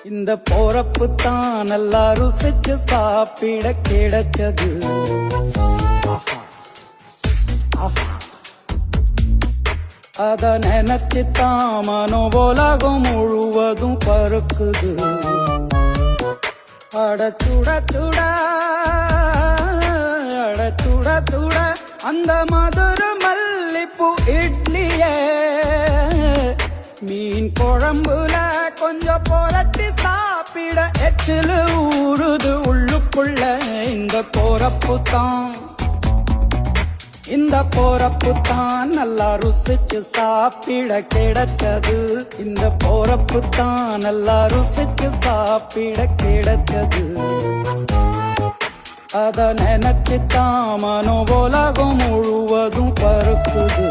இந்த போறப்பு தான் நல்லா ருசிச்சு சாப்பிட கிடைச்சது. அத நினைச்சுத்தான் மனோ உலகம் முழுவதும் பருக்குது. அட சுட சுட அட சுட சுட அந்த மதுர மல்லிப்பூ இட்லியே மீன் குழம்புல கொஞ்சம் புரட்டி சாப்பிட எச்சில் ஊறுது உள்ளுக்குள்ள. இந்த போறப்பு தான் நல்லா ருசிச்சு சாப்பிட கிடைச்சது. இந்த போறப்பு தான் நல்லா ருசிச்சு சாப்பிட கிடைச்சது. அத நினைச்சுத்தான் மனோ உலகம் முழுவதும் பருக்குது.